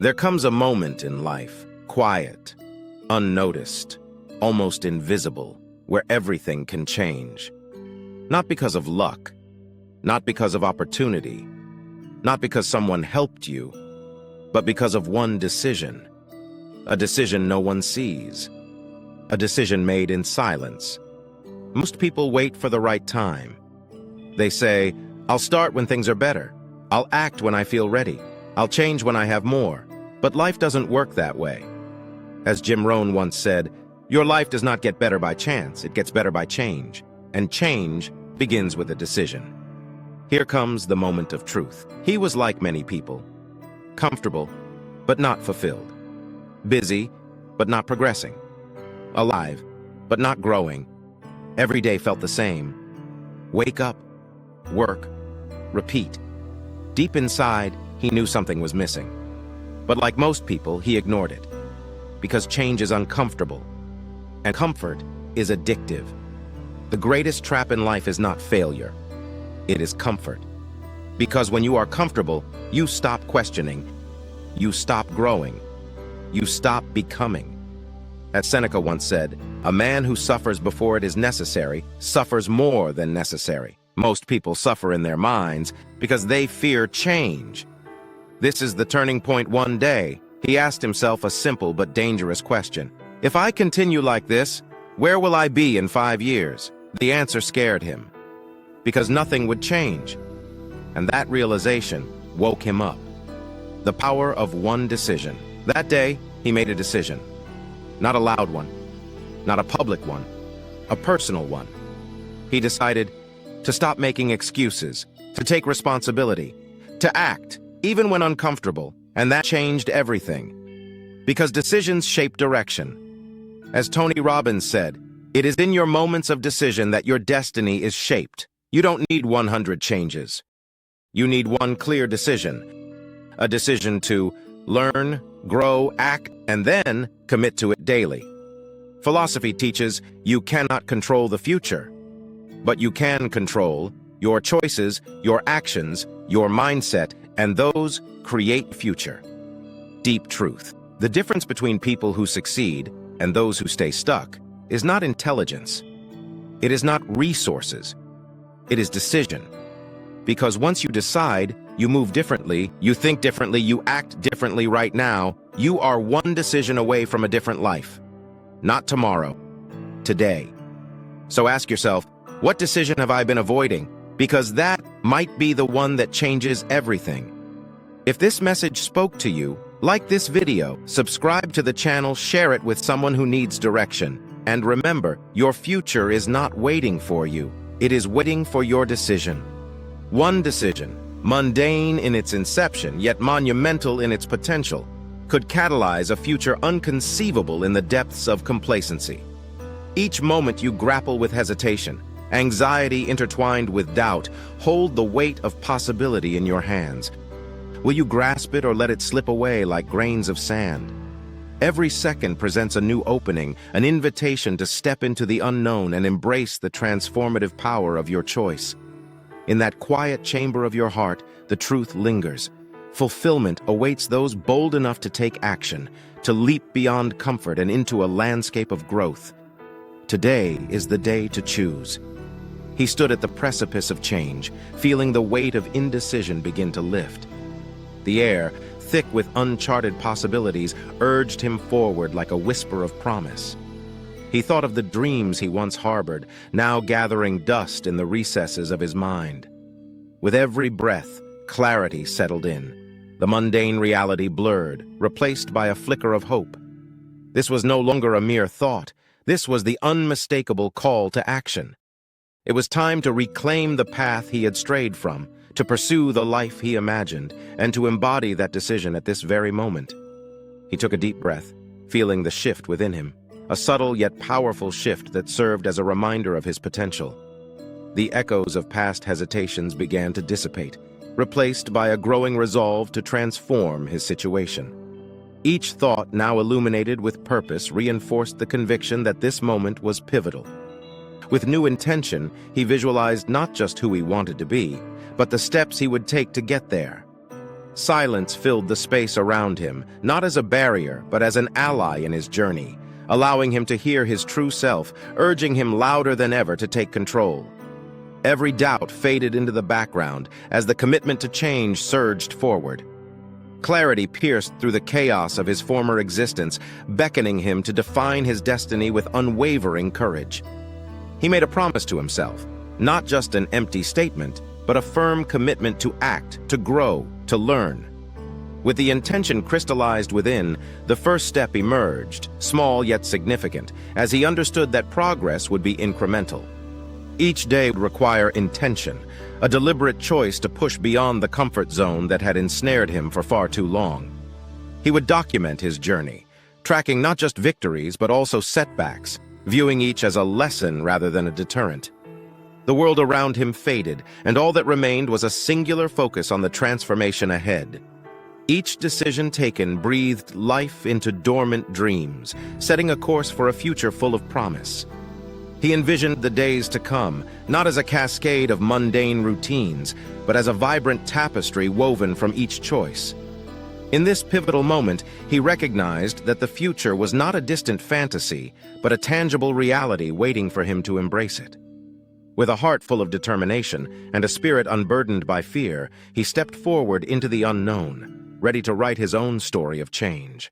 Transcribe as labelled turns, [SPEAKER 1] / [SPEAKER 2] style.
[SPEAKER 1] There comes a moment in life, quiet, unnoticed, almost invisible, where everything can change. Not because of luck, not because of opportunity, not because someone helped you, but because of one decision. A decision no one sees. A decision made in silence. Most people wait for the right time. They say, "I'll start when things are better. I'll act when I feel ready. I'll change when I have more." But life doesn't work that way. As Jim Rohn once said, "Your life does not get better by chance, it gets better by change. And change begins with a decision." Here comes the moment of truth. He was like many people. Comfortable, but not fulfilled. Busy, but not progressing. Alive, but not growing. Every day felt the same. Wake up, work, repeat. Deep inside, he knew something was missing. But like most people, he ignored it. Because change is uncomfortable. And comfort is addictive. The greatest trap in life is not failure. It is comfort. Because when you are comfortable, you stop questioning. You stop growing. You stop becoming. As Seneca once said, "A man who suffers before it is necessary suffers more than necessary." Most people suffer in their minds because they fear change. This is the turning point. One day, he asked himself a simple but dangerous question. If I continue like this, where will I be in 5 years? The answer scared him. Because nothing would change. And that realization woke him up. The power of one decision. That day, he made a decision. Not a loud one. Not a public one. A personal one. He decided to stop making excuses, to take responsibility, to act, even when uncomfortable, and that changed everything. Because decisions shape direction. As Tony Robbins said, it is in your moments of decision that your destiny is shaped. You don't need 100 changes. You need one clear decision. A decision to learn, grow, act, and then commit to it daily. Philosophy teaches you cannot control the future, but you can control your choices, your actions, your mindset, and those create future. Deep truth. The difference between people who succeed and those who stay stuck is not intelligence. It is not resources. It is decision. Because once you decide, you move differently, you think differently, you act differently right now, you are one decision away from a different life. Not tomorrow, today. So ask yourself, what decision have I been avoiding? Because that might be the one that changes everything. If this message spoke to you, like this video, subscribe to the channel, share it with someone who needs direction. And remember, your future is not waiting for you. It is waiting for your decision. One decision, mundane in its inception, yet monumental in its potential, could catalyze a future unconceivable in the depths of complacency. Each moment you grapple with hesitation, anxiety intertwined with doubt, hold the weight of possibility in your hands. Will you grasp it or let it slip away like grains of sand? Every second presents a new opening, an invitation to step into the unknown and embrace the transformative power of your choice. In that quiet chamber of your heart, the truth lingers. Fulfillment awaits those bold enough to take action, to leap beyond comfort and into a landscape of growth. Today is the day to choose. He stood at the precipice of change, feeling the weight of indecision begin to lift. The air, thick with uncharted possibilities, urged him forward like a whisper of promise. He thought of the dreams he once harbored, now gathering dust in the recesses of his mind. With every breath, clarity settled in. The mundane reality blurred, replaced by a flicker of hope. This was no longer a mere thought. This was the unmistakable call to action. It was time to reclaim the path he had strayed from, to pursue the life he imagined, and to embody that decision at this very moment. He took a deep breath, feeling the shift within him, a subtle yet powerful shift that served as a reminder of his potential. The echoes of past hesitations began to dissipate, replaced by a growing resolve to transform his situation. Each thought, now illuminated with purpose, reinforced the conviction that this moment was pivotal. With new intention, he visualized not just who he wanted to be, but the steps he would take to get there. Silence filled the space around him, not as a barrier, but as an ally in his journey, allowing him to hear his true self, urging him louder than ever to take control. Every doubt faded into the background as the commitment to change surged forward. Clarity pierced through the chaos of his former existence, beckoning him to define his destiny with unwavering courage. He made a promise to himself, not just an empty statement, but a firm commitment to act, to grow, to learn. With the intention crystallized within, the first step emerged, small yet significant, as he understood that progress would be incremental. Each day would require intention, a deliberate choice to push beyond the comfort zone that had ensnared him for far too long. He would document his journey, tracking not just victories but also setbacks, viewing each as a lesson rather than a deterrent. The world around him faded, and all that remained was a singular focus on the transformation ahead. Each decision taken breathed life into dormant dreams, setting a course for a future full of promise. He envisioned the days to come, not as a cascade of mundane routines, but as a vibrant tapestry woven from each choice. In this pivotal moment, he recognized that the future was not a distant fantasy, but a tangible reality waiting for him to embrace it. With a heart full of determination and a spirit unburdened by fear, he stepped forward into the unknown, ready to write his own story of change.